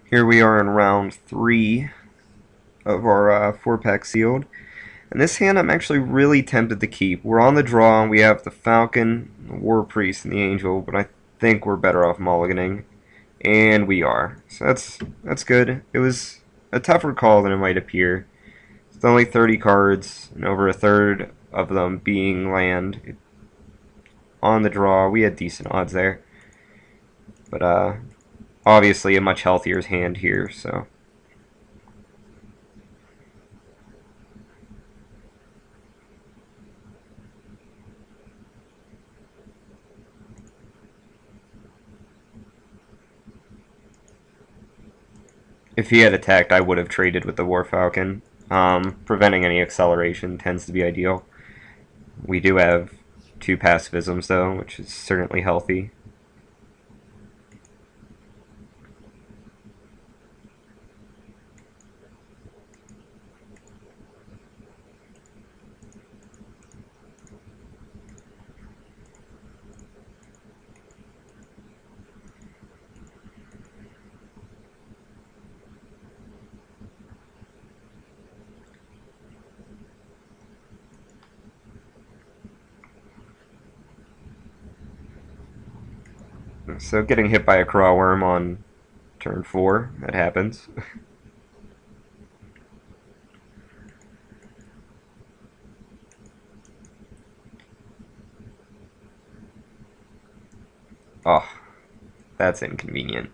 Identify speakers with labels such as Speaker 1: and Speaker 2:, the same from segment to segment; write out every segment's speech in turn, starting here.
Speaker 1: Here we are in round 3 of our 4-pack sealed. And this hand I'm actually really tempted to keep. We're on the draw, and we have the Falcon, the War Priest, and the Angel, but I think we're better off mulliganing. And we are. So that's good. It was a tougher call than it might appear. It's only 30 cards, and over a third of them being land. On the draw, we had decent odds there. But obviously a much healthier hand here, so... If he had attacked, I would have traded with the War Falcon. Preventing any acceleration tends to be ideal. We do have 2 pacifisms, though, which is certainly healthy. So getting hit by a craw worm on turn 4, that happens. Oh, that's inconvenient.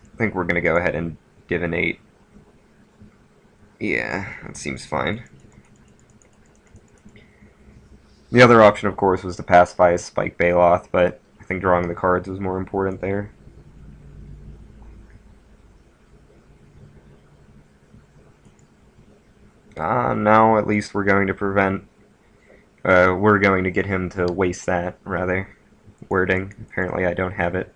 Speaker 1: I think we're going to go ahead and divinate. Yeah, that seems fine. The other option, of course, was to pacify a Spike Baloth, but I think drawing the cards was more important there. Now at least we're going to prevent... we're going to get him to waste that, rather. Wording. Apparently I don't have it.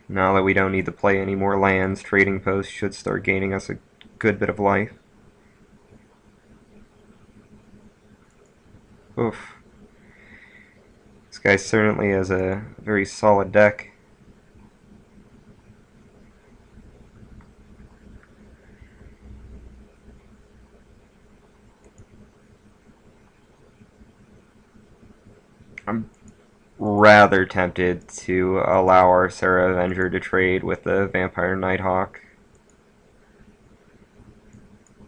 Speaker 1: Now that we don't need to play any more lands, trading posts should start gaining us a good bit of life. Oof. This guy certainly has a very solid deck. I'm rather tempted to allow our Sarah Avenger to trade with the Vampire Nighthawk,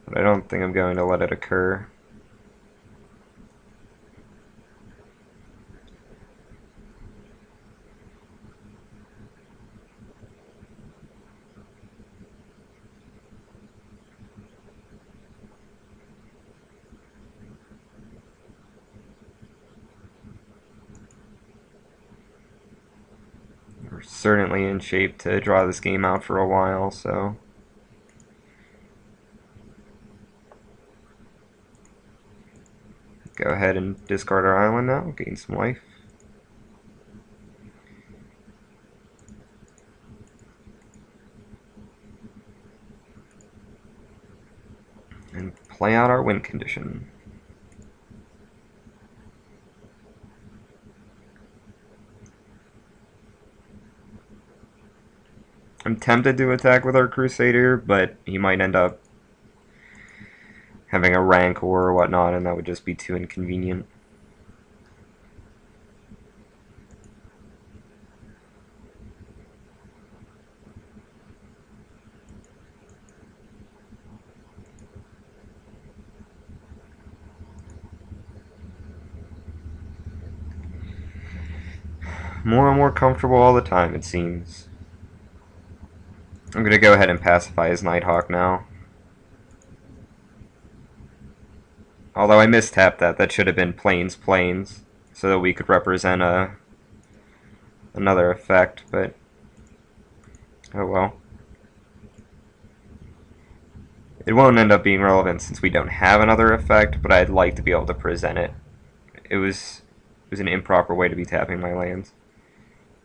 Speaker 1: but I don't think I'm going to let it occur. We're certainly in shape to draw this game out for a while, so... Go ahead and discard our island now, gain some life. And play out our win condition. I'm tempted to attack with our Crusader, but he might end up having a Rancor or whatnot, and that would just be too inconvenient. More and more comfortable all the time, it seems. I'm going to go ahead and pacify his Nighthawk now. Although I mistapped that. That should have been Plains, so that we could represent another effect, but Oh well. It won't end up being relevant since we don't have another effect, but I'd like to be able to present it. It was an improper way to be tapping my lands.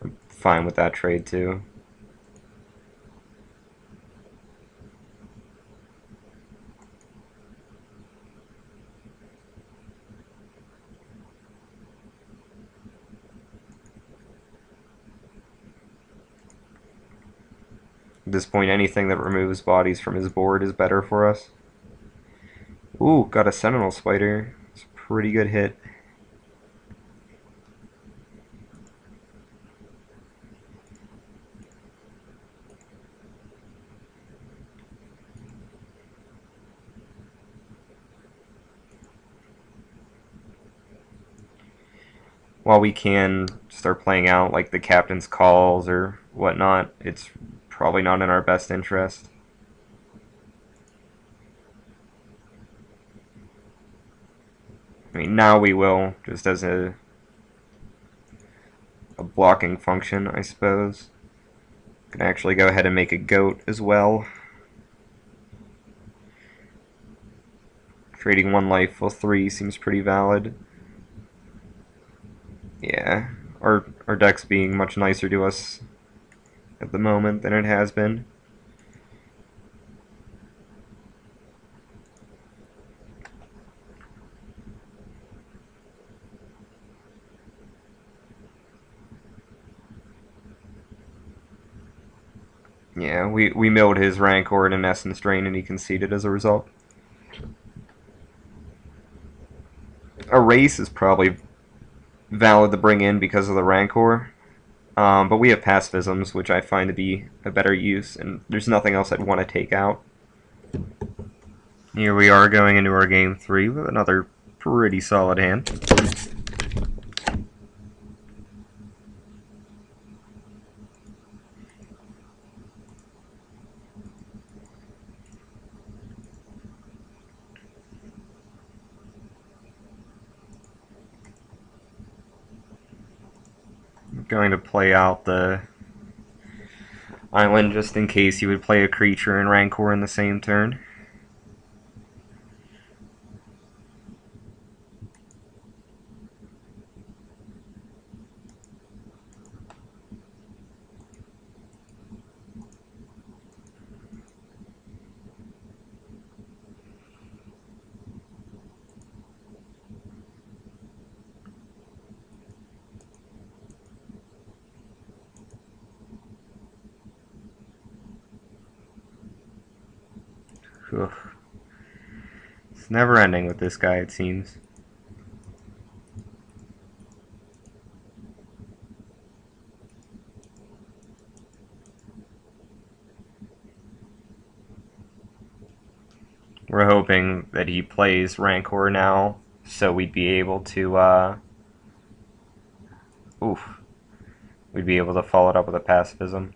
Speaker 1: I'm fine with that trade too. At this point, anything that removes bodies from his board is better for us. Ooh, got a Sentinel Spider. It's a pretty good hit. While we can start playing out like the captain's calls or whatnot, it's probably not in our best interest. I mean, now we will, just as a blocking function, I suppose. Can actually go ahead and make a goat as well. Trading one life for 3 seems pretty valid. Yeah, our deck's being much nicer to us at the moment than it has been. Yeah, we milled his Rancor and Essence Drain and he conceded as a result. Erase is probably valid to bring in because of the Rancor, but we have pacifisms, which I find to be a better use, and there's nothing else I'd want to take out. Here we are going into our game 3 with another pretty solid hand. I'm going to play out the island just in case you would play a creature and Rancor in the same turn. Ugh. It's never ending with this guy, it seems. We're hoping that he plays Rancor now, so we'd be able to, oof. We'd be able to follow it up with a pacifism.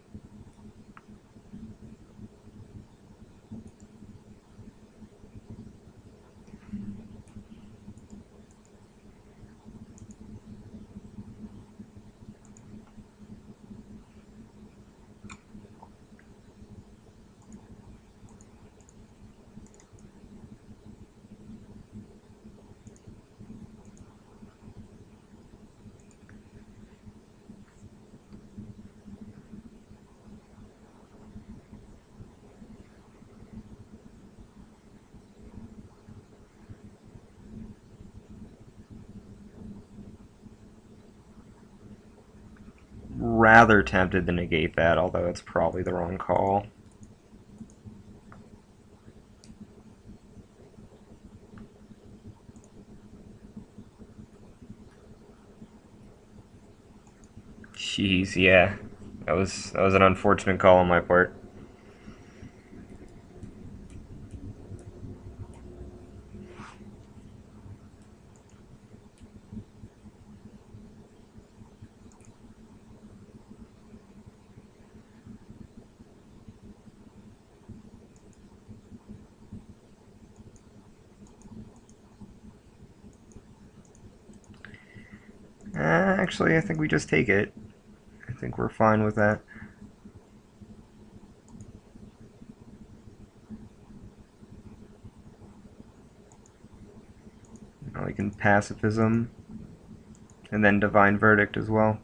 Speaker 1: Rather tempted to negate that, although it's probably the wrong call. Jeez, yeah. That was an unfortunate call on my part. Actually, I think we just take it. I think we're fine with that. like in pacifism, and then divine verdict as well.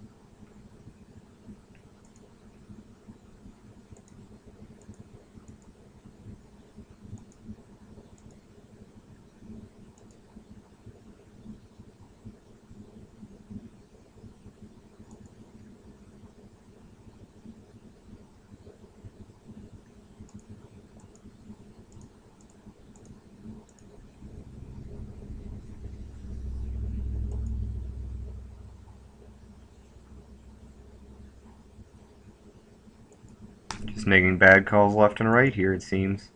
Speaker 1: Just making bad calls left and right here, it seems.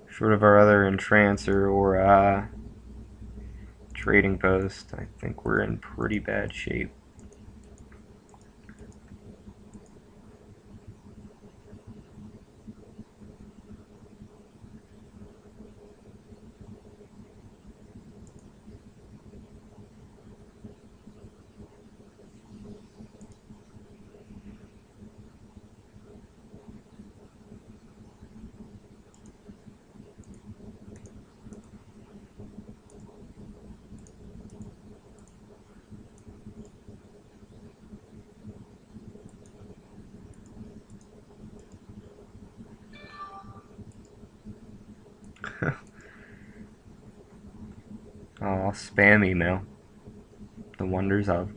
Speaker 1: Short of our other entrancer or trading post, I think we're in pretty bad shape. Oh, spam email. The wonders of.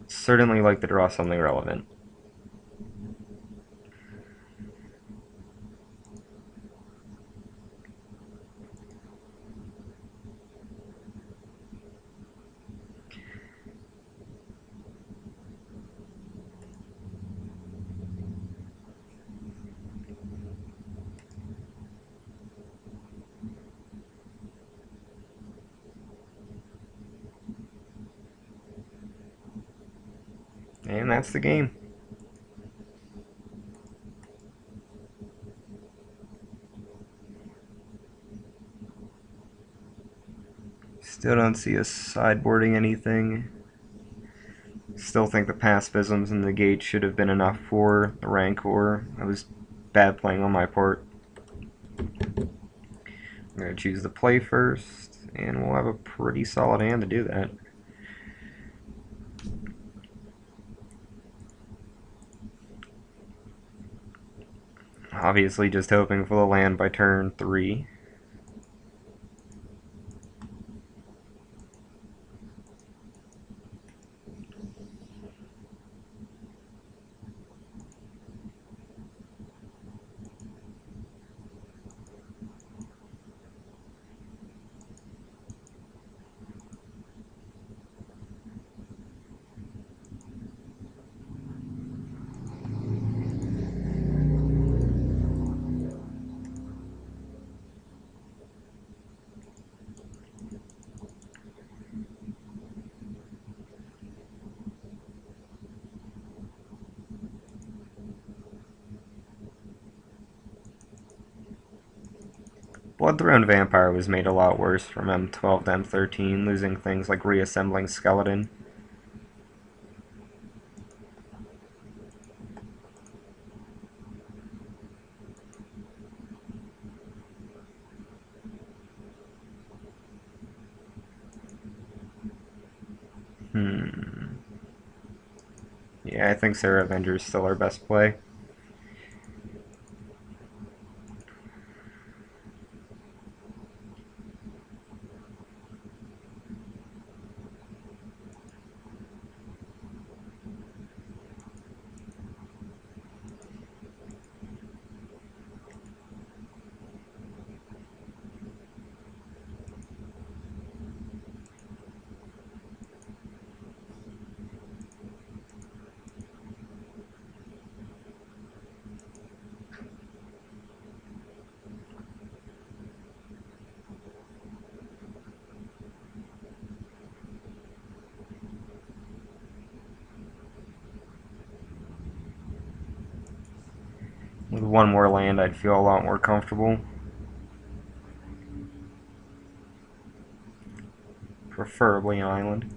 Speaker 1: Certainly like to draw something relevant. And that's the game. Still don't see us sideboarding anything. Still think the pacifisms and the gate should have been enough for the Rancor. That was bad playing on my part. I'm going to choose the play first, and we'll have a pretty solid hand to do that. Obviously just hoping for the land by turn 3. Blood-Throne Vampire was made a lot worse from M12 to M13, losing things like reassembling Skeleton. Yeah, I think Sarah Avenger's still our best play. With one more land, I'd feel a lot more comfortable. Preferably an island.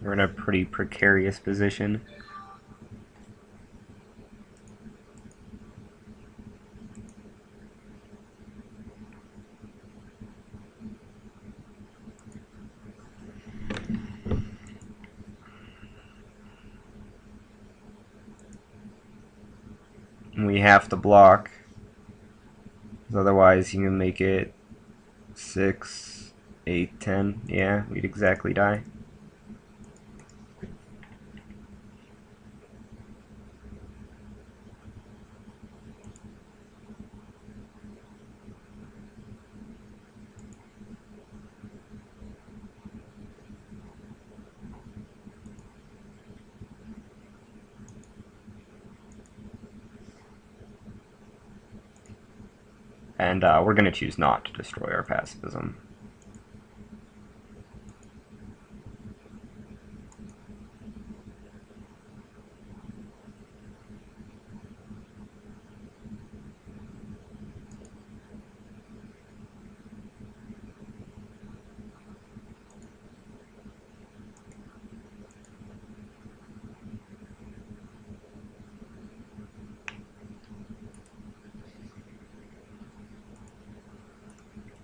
Speaker 1: We're in a pretty precarious position. We have to block, otherwise you can make it 6, 8, 10. Yeah, we'd exactly die. And we're going to choose not to destroy our pacifism.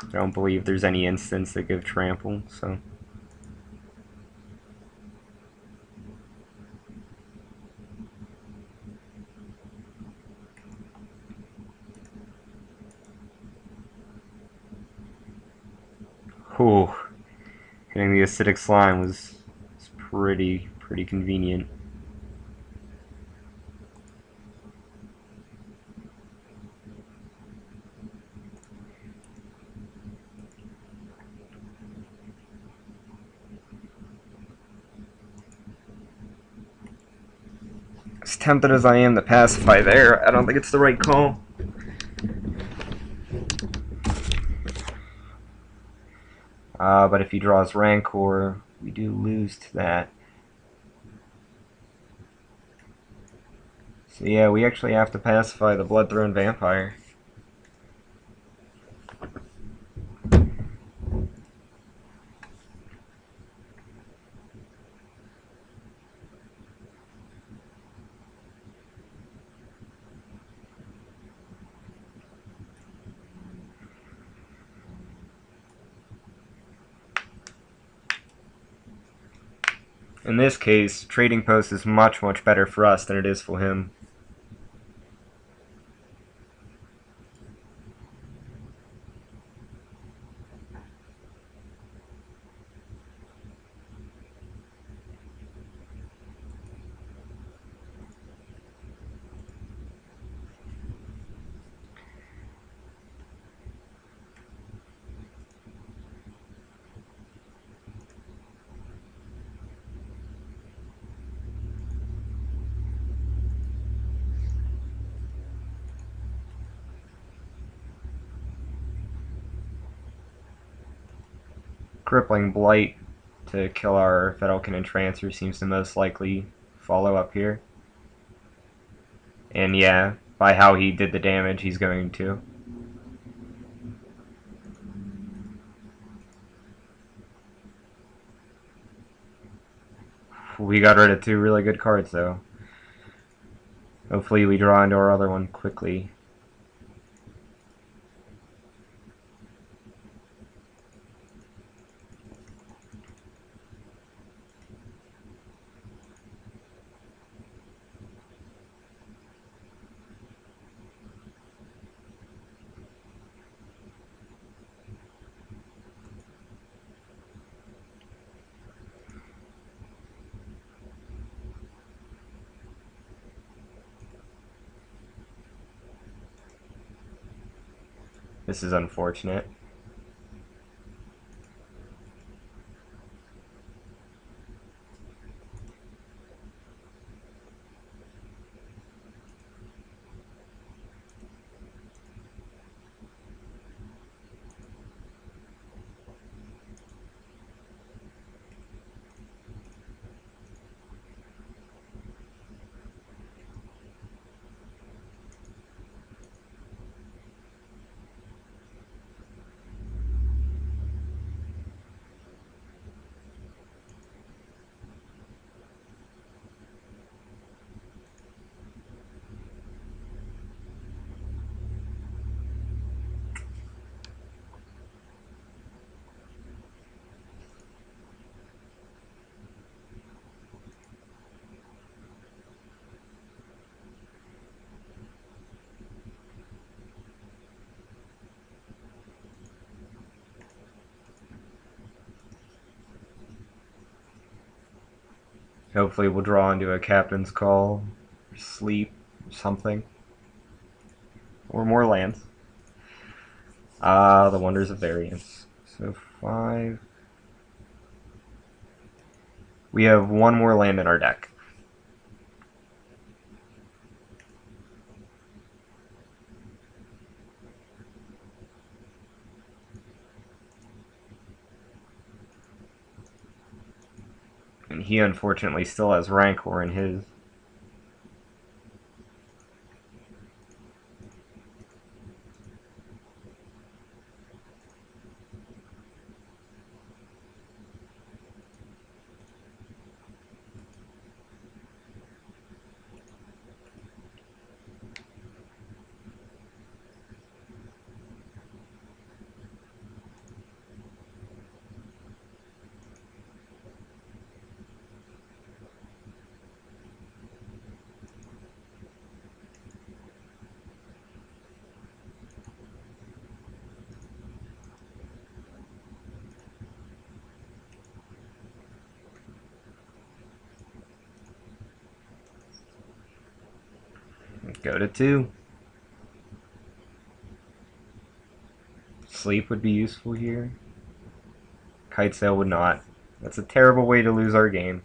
Speaker 1: I don't believe there's any instants that give trample, so... Whew. Getting the acidic slime was pretty convenient. As tempted as I am to pacify there, I don't think it's the right call. But if he draws Rancor, we do lose to that. So yeah, we actually have to pacify the Bloodthrone Vampire. In this case, Trading Post is much better for us than it is for him. Crippling Blight to kill our Fedalkin and Trancer seems the most likely follow-up here. And yeah, by how he did the damage, he's going to. We got rid of two really good cards, though. Hopefully we draw into our other one quickly. This is unfortunate. Hopefully we'll draw into a Captain's Call, or Sleep, or something. Or more lands. The Wonders of Variance. So 5. We have one more land in our deck. And he unfortunately still has Rancor in his. Go to 2. Sleep would be useful here. Kite sail would not. That's a terrible way to lose our game.